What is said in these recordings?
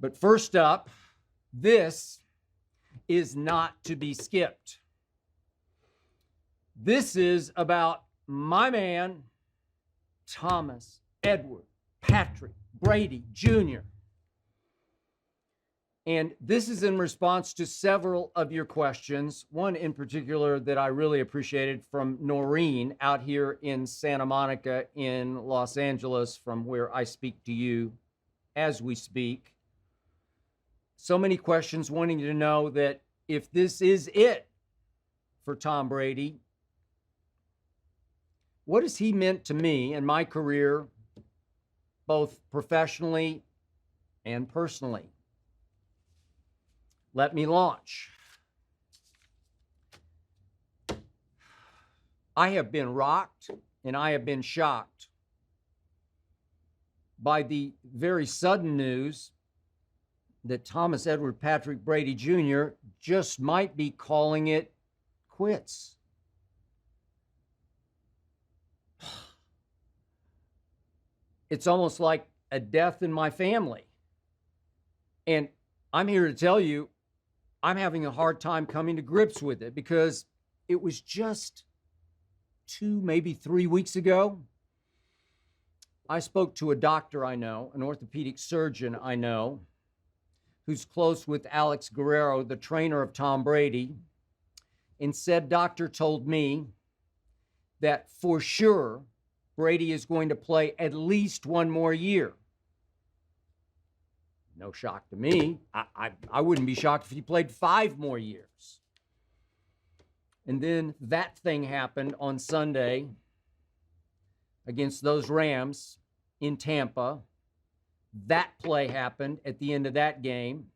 But first up, this is not to be skipped. This is about my man, Thomas Edward Patrick Brady Jr. And this is in response to several of your questions, one in particular that I really appreciated from Noreen out here in Santa Monica in Los Angeles, from where I speak to you as we speak. So many questions wanting to know that if this is it for Tom Brady, what has he meant to me and my career, both professionally and personally? Let me launch. I have been rocked and I have been shocked by the very sudden news that Thomas Edward Patrick Brady Jr. just might be calling it quits. It's almost like a death in my family. And I'm here to tell you, I'm having a hard time coming to grips with it, because it was just 2, maybe 3 weeks ago. I spoke to a doctor I know, an orthopedic surgeon I know, who's close with Alex Guerrero, the trainer of Tom Brady, and said doctor told me that for sure Brady is going to play at least one more year. No shock to me. I wouldn't be shocked if he played 5 more years. And then that thing happened on Sunday against those Rams in Tampa. That play happened at the end of that game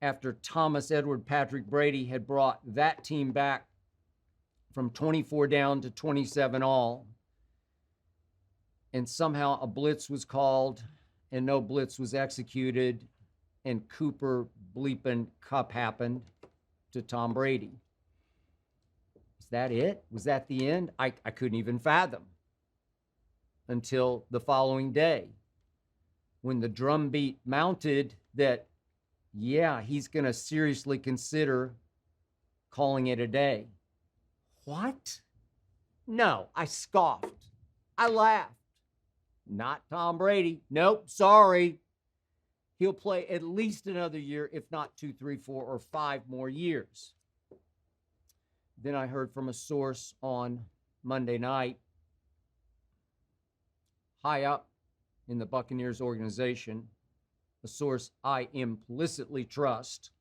after Thomas Edward Patrick Brady had brought that team back from 24 down to 27 all. And somehow a blitz was called and no blitz was executed, and Cooper bleeping Kupp happened to Tom Brady. Is that it? Was that the end? I couldn't even fathom until the following day, when the drumbeat mounted that, yeah, he's going to seriously consider calling it a day. What? No, I scoffed. I laughed. Not Tom Brady. Nope, sorry. He'll play at least another year, if not 2, 3, 4, or 5 more years. Then I heard from a source on Monday night, high up in the Buccaneers organization, a source I implicitly trust,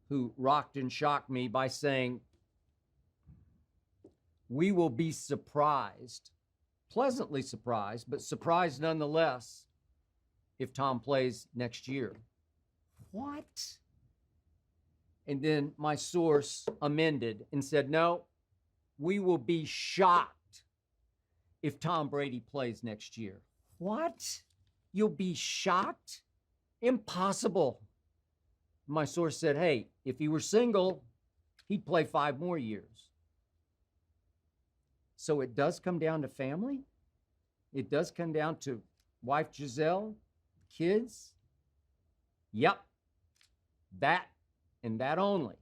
who rocked and shocked me by saying, we will be surprised, pleasantly surprised, but surprised nonetheless, if Tom plays next year. What? And then my source amended and said, no, we will be shocked if Tom Brady plays next year. What? You'll be shocked? Impossible. My source said, hey, if he were single, he'd play 5 more years. So it does come down to family. It does come down to wife Giselle, kids. Yep. That and that only.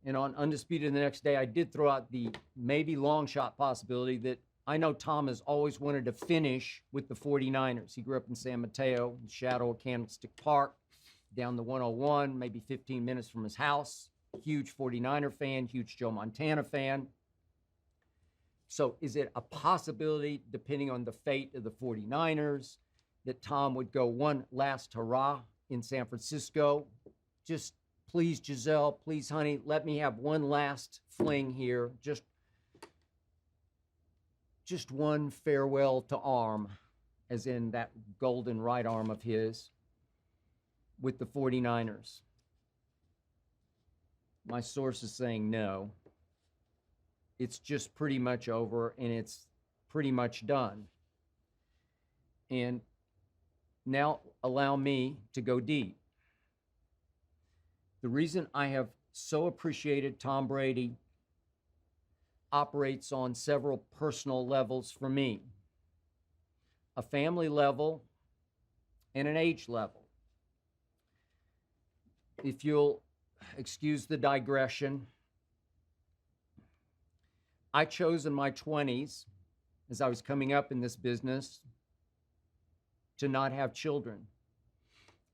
And on Undisputed the next day, I did throw out the maybe long shot possibility that I know Tom has always wanted to finish with the 49ers. He grew up in San Mateo, in the shadow of Candlestick Park, down the 101, maybe 15 minutes from his house. Huge 49er fan, huge Joe Montana fan. So is it a possibility, depending on the fate of the 49ers, that Tom would go one last hurrah in San Francisco? Just please, Giselle, please, honey, let me have one last fling here. Just one farewell to arm, as in that golden right arm of his, with the 49ers. My source is saying no. It's just pretty much over, and it's pretty much done. And now allow me to go deep. The reason I have so appreciated Tom Brady operates on several personal levels for me. a family level and an age level. If you'll excuse the digression, I chose in my 20s, as I was coming up in this business, to not have children.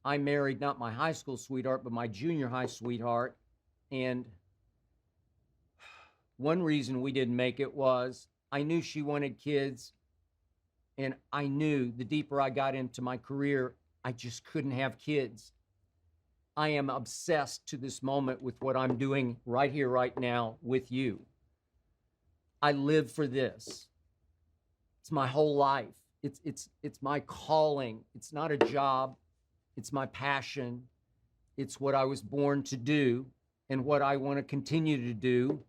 I married not my high school sweetheart, but my junior high sweetheart. And one reason we didn't make it was I knew she wanted kids. And I knew the deeper I got into my career, I just couldn't have kids. I am obsessed to this moment with what I'm doing right here, right now with you. I live for this. It's my whole life. It's my calling. It's not a job. It's my passion. It's what I was born to do and what I want to continue to do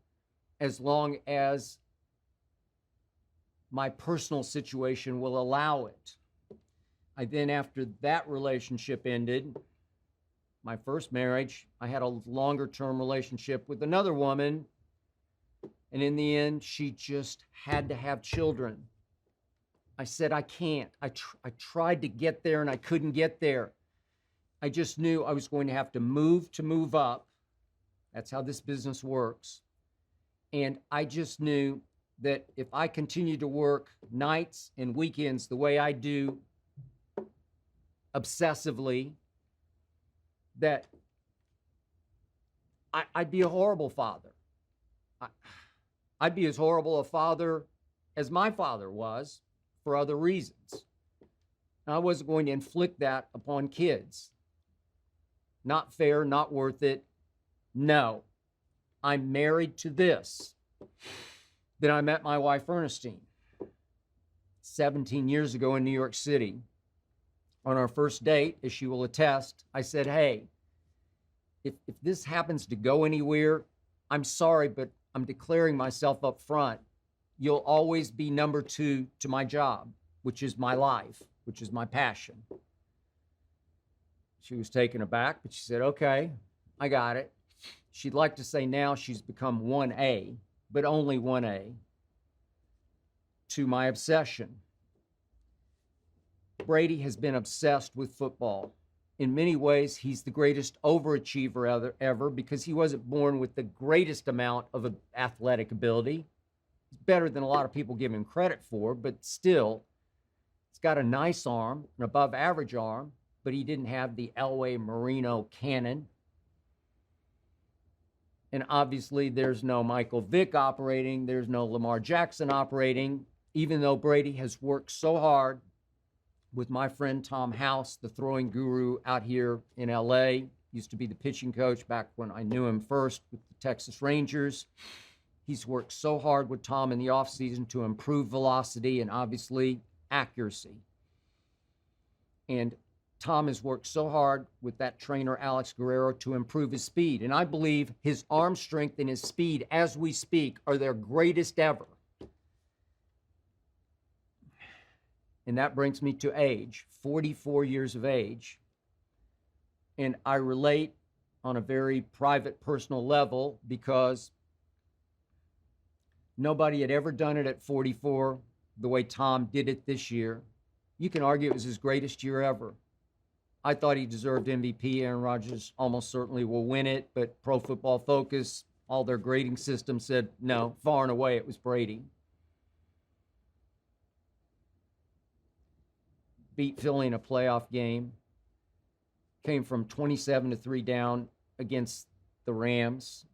as long as my personal situation will allow it. I then, after that relationship ended, my first marriage, I had a longer-term relationship with another woman, and in the end, she just had to have children. I said, I can't. I tried to get there, and I couldn't get there. I just knew I was going to have to move up. That's how this business works. And I just knew that if I continued to work nights and weekends the way I do, obsessively, that I'd be a horrible father. I'd be as horrible a father as my father was for other reasons. And I wasn't going to inflict that upon kids. Not fair, not worth it. No, I'm married to this. Then I met my wife, Ernestine, 17 years ago in New York City. On our first date, as she will attest, I said, hey, if this happens to go anywhere, I'm sorry, but I'm declaring myself up front. You'll always be number two to my job, which is my life, which is my passion. She was taken aback, but she said, okay, I got it. She'd like to say now she's become 1A, but only 1A, to my obsession. Brady has been obsessed with football. In many ways, he's the greatest overachiever ever because he wasn't born with the greatest amount of athletic ability. He's better than a lot of people give him credit for, but still, he's got a nice arm, an above average arm, but he didn't have the Elway Marino cannon. And obviously, there's no Michael Vick operating. There's no Lamar Jackson operating, even though Brady has worked so hard with my friend Tom House, the throwing guru out here in LA. Used to be the pitching coach back when I knew him first with the Texas Rangers. He's worked so hard with Tom in the offseason to improve velocity and obviously accuracy. And Tom has worked so hard with that trainer, Alex Guerrero, to improve his speed. And I believe his arm strength and his speed, as we speak, are their greatest ever. And that brings me to age, 44 years of age. And I relate on a very private, personal level because nobody had ever done it at 44 the way Tom did it this year. You can argue it was his greatest year ever. I thought he deserved MVP. Aaron Rodgers almost certainly will win it, but Pro Football Focus, all their grading system said no, far and away it was Brady. Beat Philly in a playoff game. Came from 27-3 down against the Rams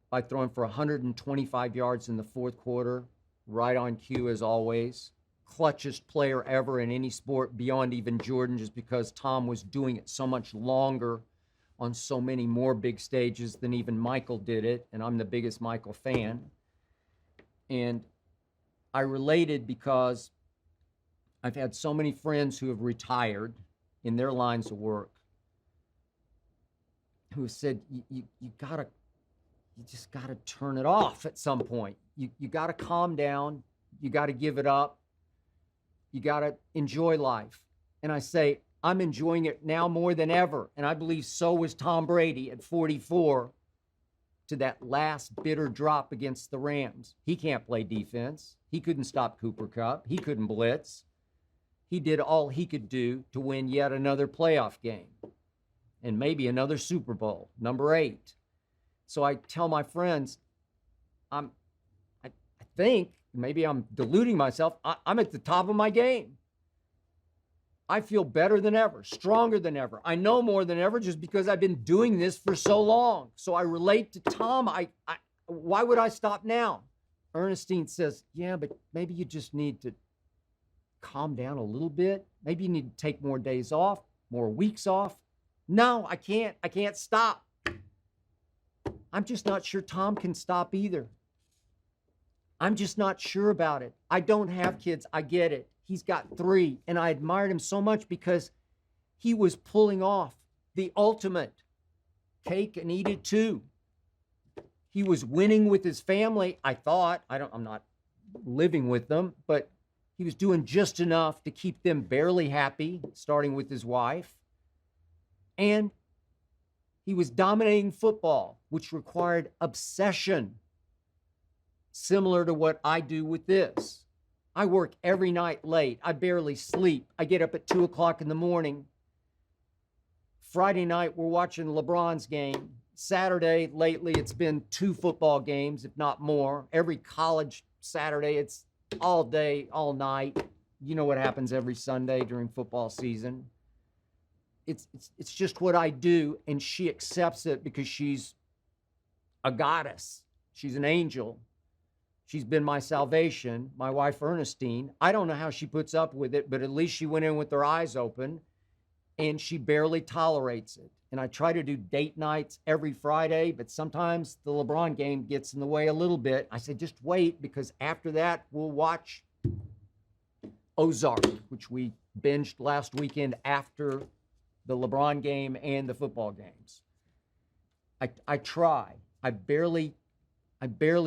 by throwing for 125 yards in the fourth quarter, right on cue as always. Clutchest player ever in any sport beyond even Jordan, just because Tom was doing it so much longer on so many more big stages than even Michael did it, and I'm the biggest Michael fan. And I related because I've had so many friends who have retired in their lines of work who have said, you just gotta turn it off at some point. You gotta calm down. You gotta give it up. You gotta enjoy life. And I say, I'm enjoying it now more than ever. And I believe so was Tom Brady at 44 to that last bitter drop against the Rams. He can't play defense. He couldn't stop Cooper Kupp. He couldn't blitz. he did all he could do to win yet another playoff game and maybe another Super Bowl, number 8. So I tell my friends, I think, maybe I'm deluding myself, I'm at the top of my game. I feel better than ever, stronger than ever. I know more than ever just because I've been doing this for so long. So I relate to Tom. Why would I stop now? Ernestine says, yeah, but maybe you just need to calm down a little bit. Maybe you need to take more days off, more weeks off. No, I can't. I can't stop. I'm just not sure Tom can stop either. I'm just not sure about it. I don't have kids. I get it. He's got 3, and I admired him so much because he was pulling off the ultimate cake and eat it too. He was winning with his family, I thought. I'm not living with them, but he was doing just enough to keep them barely happy, starting with his wife. And he was dominating football, which required obsession, similar to what I do with this. I work every night late. I barely sleep. I get up at 2 o'clock in the morning. Friday night, we're watching LeBron's game. Saturday, lately, it's been 2 football games, if not more. Every college Saturday, it's all day, all night. You know what happens every Sunday during football season. It's just what I do, and she accepts it because she's a goddess. She's an angel. She's been my salvation, my wife, Ernestine. I don't know how she puts up with it, but at least she went in with her eyes open, and she barely tolerates it. And I try to do date nights every Friday, but sometimes the LeBron game gets in the way a little bit. I say, just wait, because after that, we'll watch Ozark, which we binged last weekend after the LeBron game and the football games. I try. I barely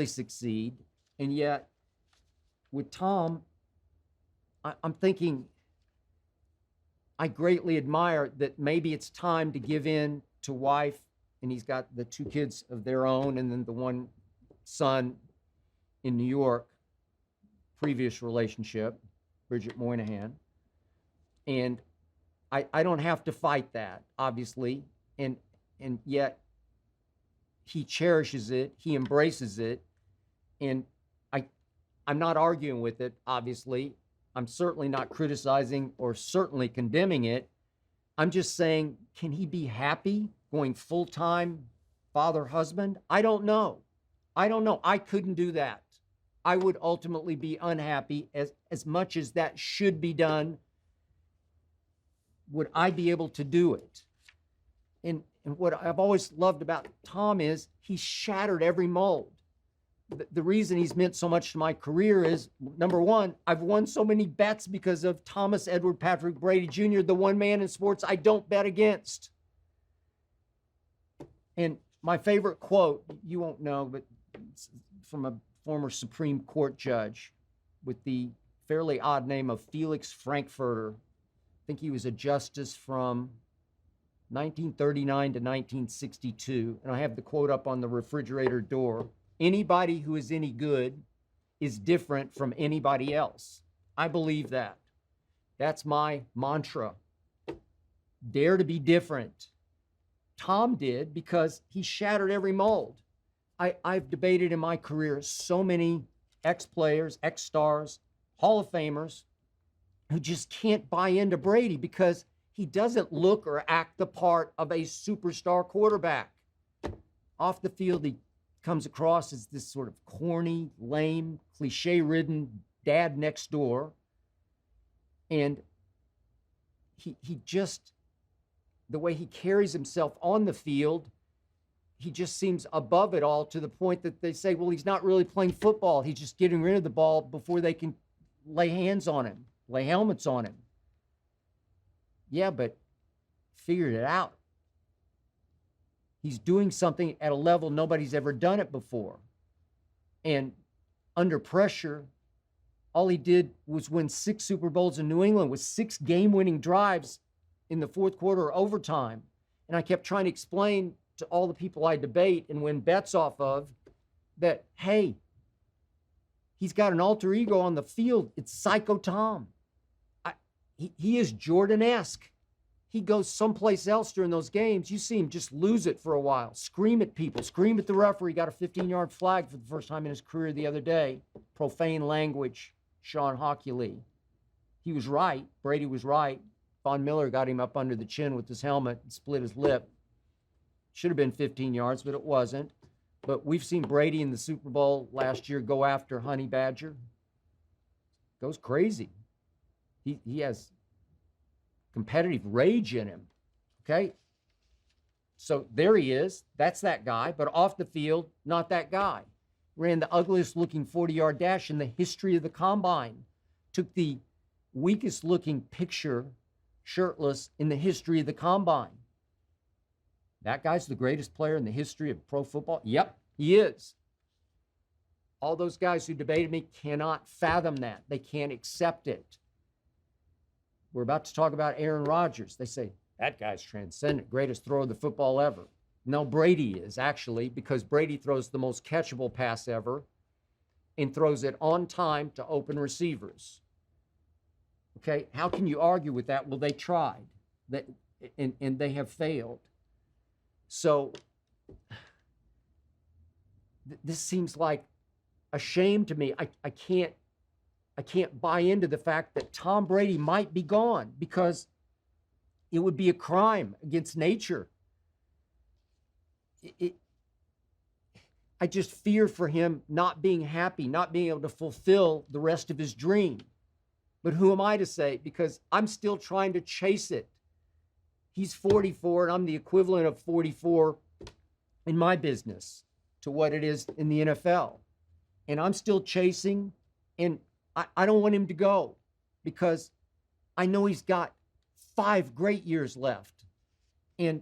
succeed. And yet, with Tom, I'm thinking, I greatly admire that maybe it's time to give in to wife, and he's got the 2 kids of their own, and then the one son in New York, previous relationship, Bridget Moynihan. And I don't have to fight that, obviously, and yet he cherishes it, he embraces it, and I'm not arguing with it, obviously. I'm certainly not criticizing or certainly condemning it. I'm just saying, can he be happy going full-time father, husband? I don't know. I couldn't do that. I would ultimately be unhappy as much as that should be done. Would I be able to do it? And what I've always loved about Tom is he shattered every mold. The reason he's meant so much to my career is, number one, I've won so many bets because of Thomas Edward Patrick Brady Jr., the one man in sports I don't bet against. And my favorite quote, you won't know, but it's from a former Supreme Court judge with the fairly odd name of Felix Frankfurter. I think he was a justice from 1939 to 1962. And I have the quote up on the refrigerator door. Anybody who is any good is different from anybody else. I believe that. That's my mantra. Dare to be different. Tom did because he shattered every mold. I've debated in my career so many ex-players, ex-stars, Hall of Famers who just can't buy into Brady because he doesn't look or act the part of a superstar quarterback. Off the field, he comes across as this sort of corny, lame, cliche-ridden dad next door. And he just, the way he carries himself on the field, he just seems above it all to the point that they say, well, he's not really playing football. He's just getting rid of the ball before they can lay hands on him, lay helmets on him. Yeah, but figured it out. He's doing something at a level nobody's ever done it before. And under pressure, all he did was win 6 Super Bowls in New England with 6 game-winning drives in the fourth quarter or overtime. And I kept trying to explain to all the people I debate and win bets off of that, hey, he's got an alter ego on the field. It's Psycho Tom. he is Jordan-esque. He goes someplace else during those games. You see him just lose it for a while, scream at people, scream at the referee. Got a 15-yard flag for the first time in his career the other day. Profane language, Sean Hockey. He was right. Brady was right. Von Miller got him up under the chin with his helmet and split his lip. Should have been 15 yards, but it wasn't. But we've seen Brady in the Super Bowl last year go after Honey Badger. Goes crazy. He has competitive rage in him. Okay? So there he is. That's that guy. But off the field, not that guy. Ran the ugliest looking 40-yard dash in the history of the combine. Took the weakest looking picture shirtless in the history of the combine. That guy's the greatest player in the history of pro football? Yep, he is. All those guys who debated me cannot fathom that. They can't accept it. We're about to talk about Aaron Rodgers. They say, that guy's transcendent, greatest thrower of the football ever. No, Brady is, actually, because Brady throws the most catchable pass ever and throws it on time to open receivers. Okay, how can you argue with that? Well, they tried, and they have failed. So this seems like a shame to me. I can't buy into the fact that Tom Brady might be gone, because it would be a crime against nature. I just fear for him not being happy, not being able to fulfill the rest of his dream. But who am I to say? Because I'm still trying to chase it. He's 44, and I'm the equivalent of 44 in my business to what it is in the NFL. And I'm still chasing, and I don't want him to go, because I know he's got 5 great years left. And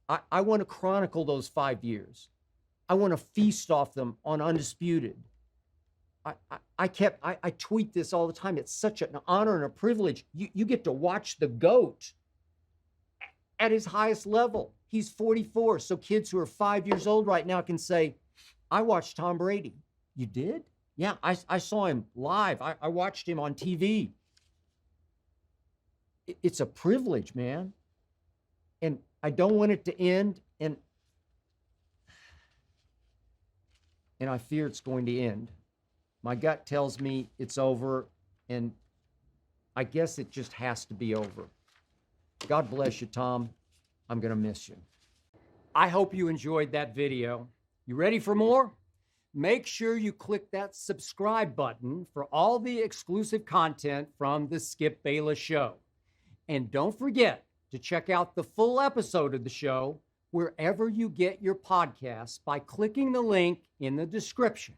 I want to chronicle those 5 years. I want to feast off them on Undisputed. I tweet this all the time. It's such an honor and a privilege. You get to watch the GOAT at his highest level. He's 44. So kids who are 5 years old right now can say, I watched Tom Brady. You did? Yeah, I saw him live. I watched him on TV. It's a privilege, man. And I don't want it to end. And I fear it's going to end. My gut tells me it's over, and I guess it just has to be over. God bless you, Tom. I'm going to miss you. I hope you enjoyed that video. You ready for more? Make sure you click that subscribe button for all the exclusive content from the Skip Bayless Show. And don't forget to check out the full episode of the show wherever you get your podcasts by clicking the link in the description.